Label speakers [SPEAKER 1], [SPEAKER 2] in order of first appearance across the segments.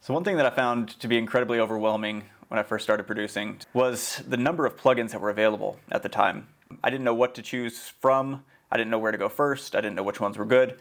[SPEAKER 1] So one thing that I found to be incredibly overwhelming when I first started producing was the number of plugins that were available at the time. I didn't know what to choose from. I didn't know where to go first. I didn't know which ones were good.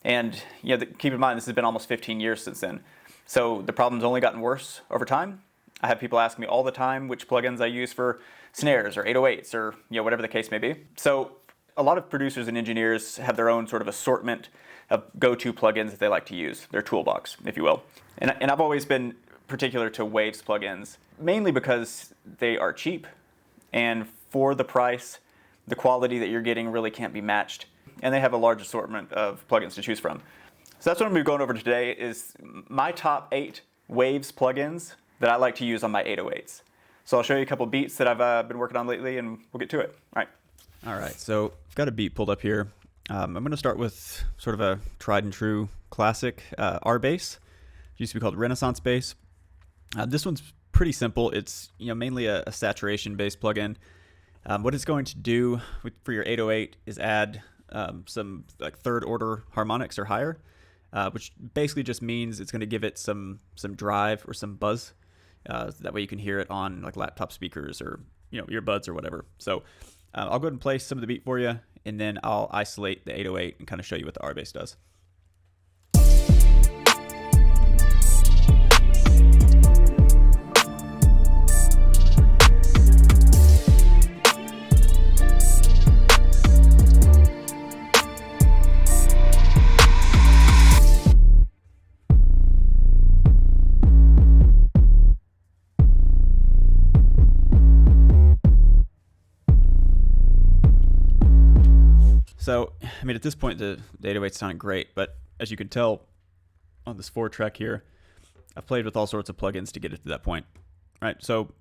[SPEAKER 1] And keep in mind, this has been almost 15 years since then. So the problem's only gotten worse over time. I have people ask me all the time which plugins I use for snares or 808's or whatever the case may be. So a lot of producers and engineers have their own sort of assortment of go-to plugins that they like to use, their toolbox, if you will. And I've always been particular to Waves plugins, mainly because they are cheap, and for the price, the quality that you're getting really can't be matched, and they have a large assortment of plugins to choose from. So that's what I'm going to be going over today is my top 8 Waves plugins that I like to use on my 808's. So I'll show you a couple beats that I've been working on lately, and we'll get to it. All right, so I've got a beat pulled up here. I'm going to start with sort of a tried and true classic R bass. It used to be called Renaissance bass. This one's pretty simple. It's mainly a saturation based plugin. What it's going to do for your 808 is add some like third order harmonics or higher, which basically just means it's going to give it some drive or some buzz. That way you can hear it on like laptop speakers or earbuds or whatever. So I'll go ahead and play some of the beat for you, and then I'll isolate the 808 and kind of show you what the R bass does. So, I mean, at this point, the 808 sounded great, but as you can tell on this 4-track here, I've played with all sorts of plugins to get it to that point, right? So,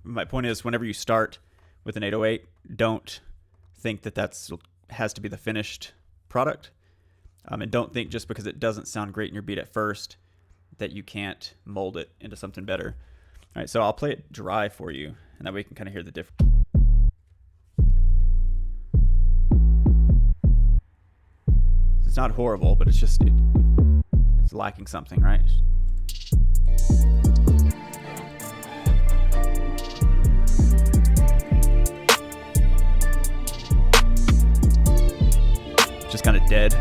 [SPEAKER 1] my point is, whenever you start with an 808, don't think that has to be the finished product, and don't think just because it doesn't sound great in your beat at first that you can't mold it into something better. All right, so I'll play it dry for you, and that way you can kind of hear the difference. It's not horrible, but it's just it's lacking something, right? Just kind of dead.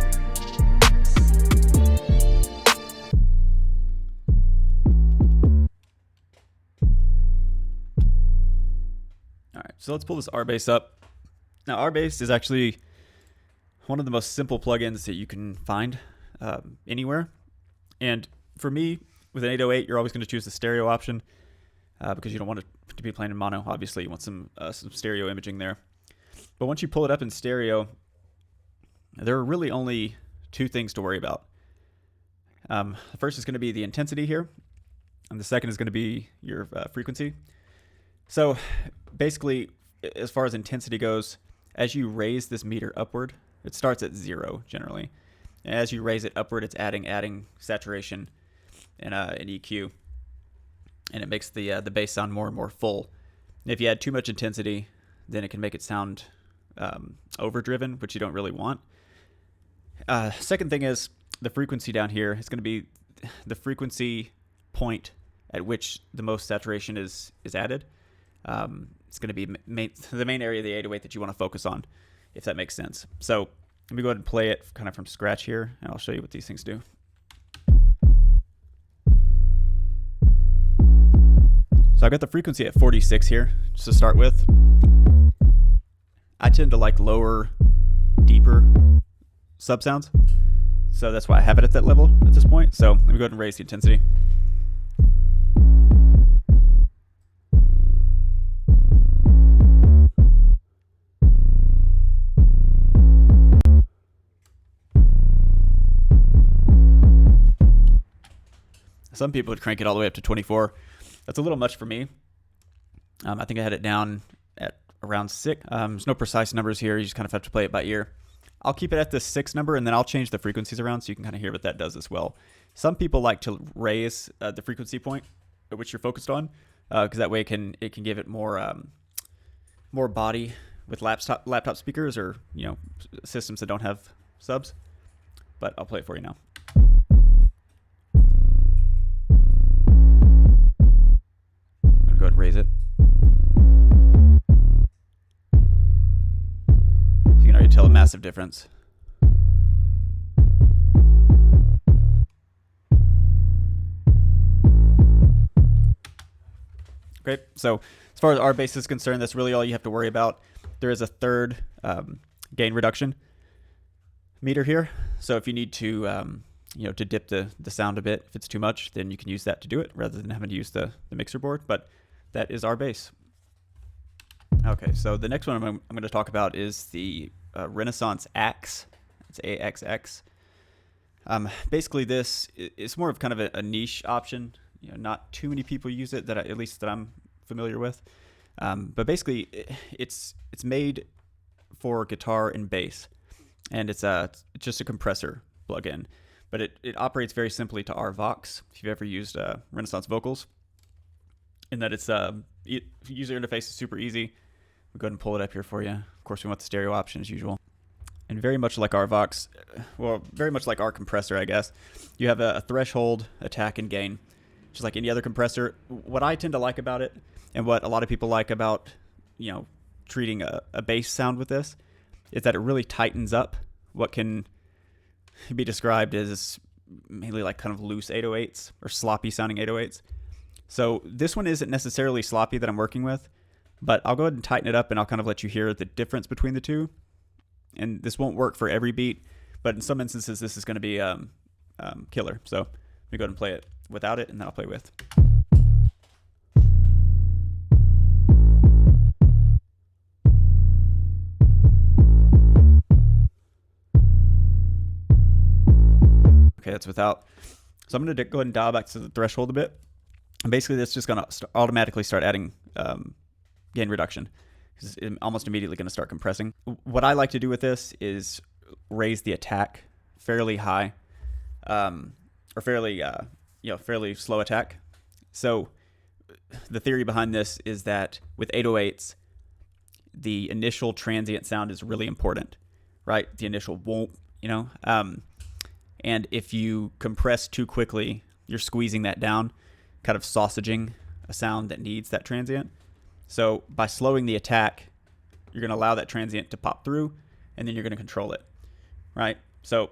[SPEAKER 1] All right, so let's pull this R bass up. Now, R bass is actually one of the most simple plugins that you can find anywhere. And for me, with an 808, you're always going to choose the stereo option because you don't want it to be playing in mono. Obviously, you want some stereo imaging there. But once you pull it up in stereo, there are really only 2 things to worry about. The first is going to be the intensity here, and the second is going to be your frequency. So basically, as far as intensity goes, as you raise this meter upward, it starts at 0 generally. As you raise it upward, it's adding saturation and an EQ, and it makes the bass sound more and more full. And if you add too much intensity, then it can make it sound overdriven, which you don't really want. Second thing is the frequency down here. It's going to be the frequency point at which the most saturation is added. It's going to be the main area of the 808 that you want to focus on, if that makes sense. So let me go ahead and play it kind of from scratch here, and I'll show you what these things do. So I've got the frequency at 46 here, just to start with. I tend to like lower, deeper sub sounds, so that's why I have it at that level at this point. So let me go ahead and raise the intensity. Some people would crank it all the way up to 24. That's a little much for me. I think I had it down at around 6. There's no precise numbers here. You just kind of have to play it by ear. I'll keep it at the 6 number, and then I'll change the frequencies around so you can kind of hear what that does as well. Some people like to raise the frequency point at which you're focused on, because that way it can give it more body with laptop speakers or systems that don't have subs. But I'll play it for you now.
[SPEAKER 2] difference. Great. So as far as our bass is concerned, that's really all you have to worry about. There is a third gain reduction meter here. So if you need to, to dip the sound a bit, if it's too much, then you can use that to do it rather than having to use the mixer board. But that is our bass. Okay, so the next one I'm going to talk about is the Renaissance Axe. It's AXX. Basically, this is more of kind of a niche option. Not too many people use it at least that I'm familiar with. But basically, it's made for guitar and bass, and it's just a compressor plug-in. But it operates very simply to our Vox. If you've ever used Renaissance Vocals, in that its user interface is super easy. We'll go ahead and pull it up here for you. Of course, we want the stereo option as usual. And very much like our Vox, well, very much like our compressor, I guess, you have a threshold, attack, and gain, just like any other compressor. What I tend to like about it, and what a lot of people like about, treating a bass sound with this, is that it really tightens up what can be described as mainly like kind of loose 808s or sloppy sounding 808s. So this one isn't necessarily sloppy that I'm working with, but I'll go ahead and tighten it up and I'll kind of let you hear the difference between the two. And this won't work for every beat, but in some instances this is going to be killer. So let me go ahead and play it without it, and then I'll play with. Okay, that's without. So I'm going to go ahead and dial back to the threshold a bit. And basically, that's just going to automatically start adding gain reduction. It's almost immediately going to start compressing. What I like to do with this is raise the attack fairly high, or fairly slow attack. So the theory behind this is that with 808s, the initial transient sound is really important, right? The initial whoomp, and if you compress too quickly, you're squeezing that down, kind of sausaging a sound that needs that transient. So by slowing the attack, you're going to allow that transient to pop through, and then you're going to control it, right? So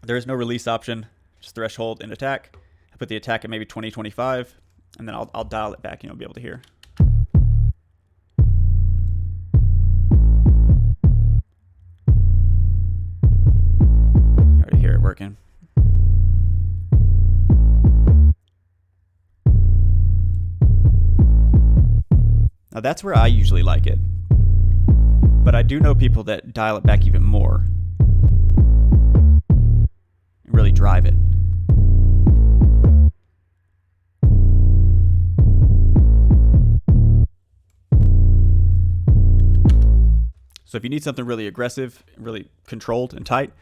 [SPEAKER 2] there is no release option, just threshold and attack. I put the attack at maybe 20, 25, and then I'll dial it back and you'll be able to hear. You already hear it working. Now that's where I usually like it, but I do know people that dial it back even more and really drive it. So if you need something really aggressive, really controlled and tight,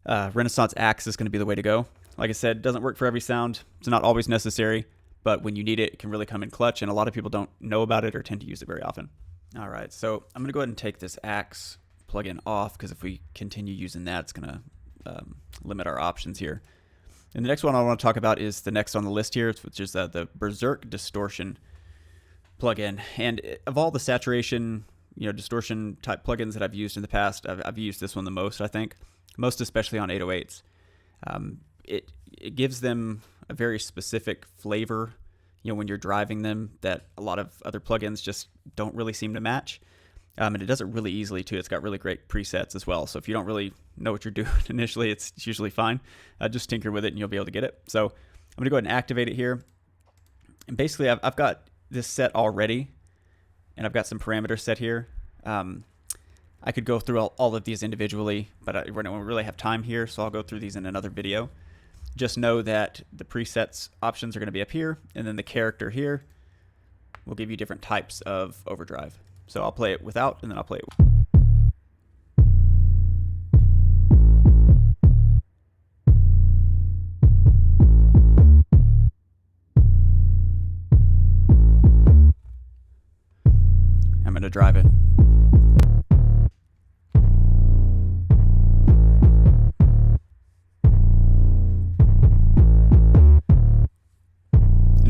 [SPEAKER 2] Renaissance Axe is going to be the way to go. Like I said, it doesn't work for every sound. It's not always necessary. But when you need it, it can really come in clutch, and a lot of people don't know about it or tend to use it very often. All right, so I'm going to go ahead and take this Axe plugin off, because if we continue using that, it's going to limit our options here. And the next one I want to talk about is the next on the list here, which is the Berserk distortion plugin. And of all the saturation, distortion type plugins that I've used in the past, I've used this one the most, I think, most especially on 808s. It gives them a very specific flavor, when you're driving them, that a lot of other plugins just don't really seem to match. And it does it really easily too. It's got really great presets as well. So if you don't really know what you're doing initially, it's usually fine. Just tinker with it and you'll be able to get it. So I'm going to go ahead and activate it here. And basically I've got this set already, and I've got some parameters set here. I could go through all of these individually, but we don't really have time here, so I'll go through these in another video. Just know that the presets options are going to be up here, and then the character here will give you different types of overdrive. So I'll play it without, and then I'll play it with. I'm going to drive it.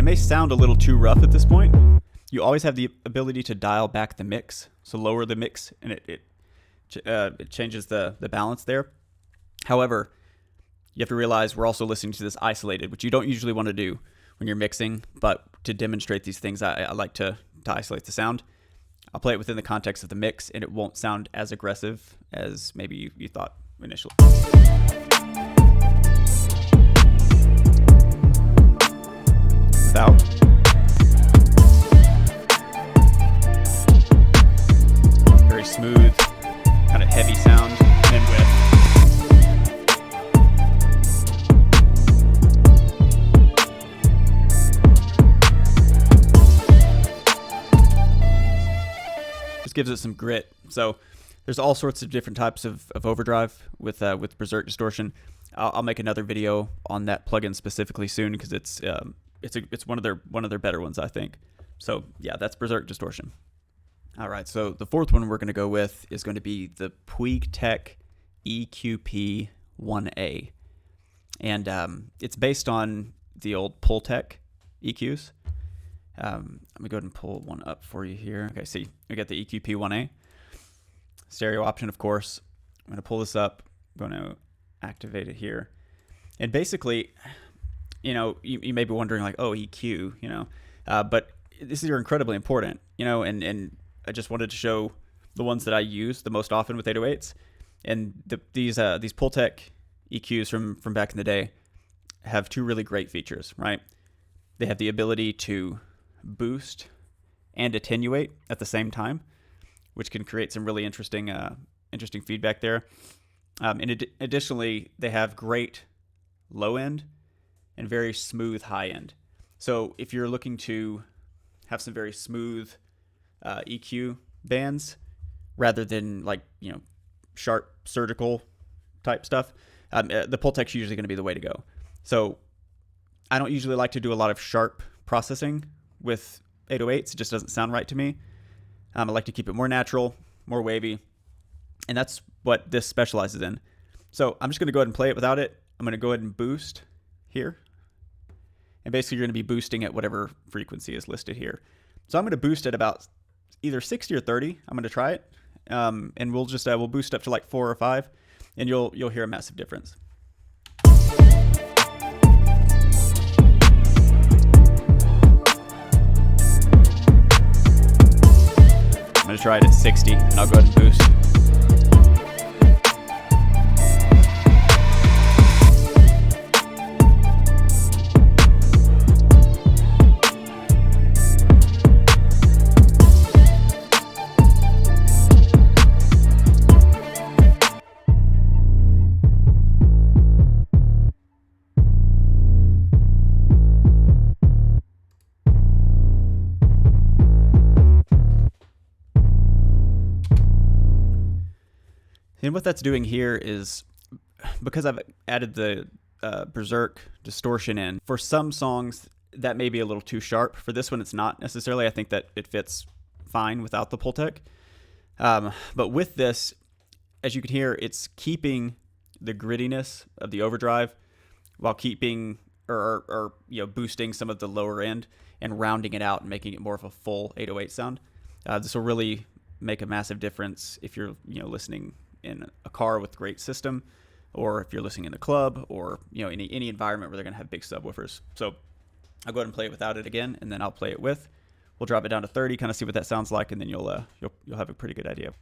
[SPEAKER 2] May sound a little too rough at this point. You always have the ability to dial back the mix, so lower the mix, and it it changes the balance there. However, you have to realize we're also listening to this isolated, which you don't usually want to do when you're mixing, but to demonstrate these things, I like to isolate the sound. I'll play it within the context of the mix, and it won't sound as aggressive as maybe you thought initially. Without. Very smooth, kind of heavy sound, and then with. Gives it some grit. So there's all sorts of different types of overdrive with berserk distortion. I'll make another video on that plugin specifically soon because it's one of their better ones, I think. So yeah, that's berserk distortion. All right, so the fourth one we're going to go with is going to be the PuigTec EQ 1A, and it's based on the old PuigTec EQs. Let me go ahead and pull one up for you here. Okay, see, we got the EQ 1A. Stereo option, of course. I'm going to pull this up. I'm going to activate it here. And basically, you may be wondering like, oh, EQ, but this is incredibly important, and I just wanted to show the ones that I use the most often with 808s. And these PuigTec EQs from back in the day have two really great features, right? They have the ability to boost and attenuate at the same time, which can create some really interesting feedback there. And additionally, they have great low end and very smooth high end. So if you're looking to have some very smooth EQ bands rather than sharp surgical type stuff, the PuigTec's usually going to be the way to go. So I don't usually like to do a lot of sharp processing with 808s. It just doesn't sound right to me. I like to keep it more natural, more wavy, and that's what this specializes in. So I'm just going to go ahead and play it without it. I'm going to go ahead and boost here, and basically you're going to be boosting at whatever frequency is listed here. So I'm going to boost at about either 60 or 30. I'm going to try it, and we'll boost up to like 4 or 5, and you'll hear a massive difference. I'm going to try it at 60, and I'll go ahead and boost. And what that's doing here is, because I've added the berserk distortion in, for some songs that may be a little too sharp. For this one, it's not necessarily. I think that it fits fine without the PuigTec. But with this, as you can hear, it's keeping the grittiness of the overdrive while keeping or boosting some of the lower end and rounding it out and making it more of a full 808 sound. This will really make a massive difference if you're listening in a car with great system, or if you're listening in the club, or any environment where they're going to have big subwoofers. So I'll go ahead and play it without it again, and then I'll play it with. We'll drop it down to 30, kind of see what that sounds like, and then you'll have a pretty good idea.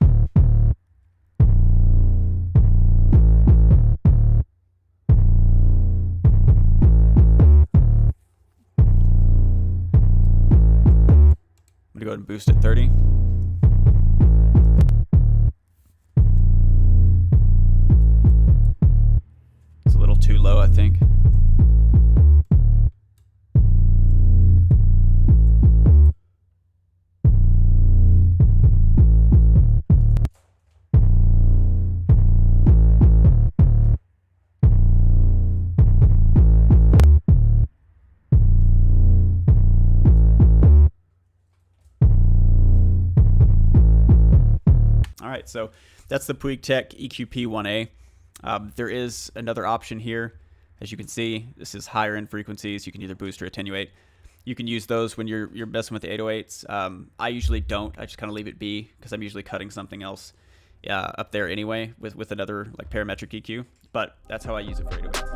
[SPEAKER 2] I'm going to go ahead and boost at 30. It's a little too low, I think. All right, so that's the PuigTec EQ 1A. There is another option here. As you can see, this is higher end frequencies. You can either boost or attenuate. You can use those when you're messing with the 808s. I usually don't. I just kind of leave it be because I'm usually cutting something else up there anyway with another like parametric EQ, but that's how I use it for 808's.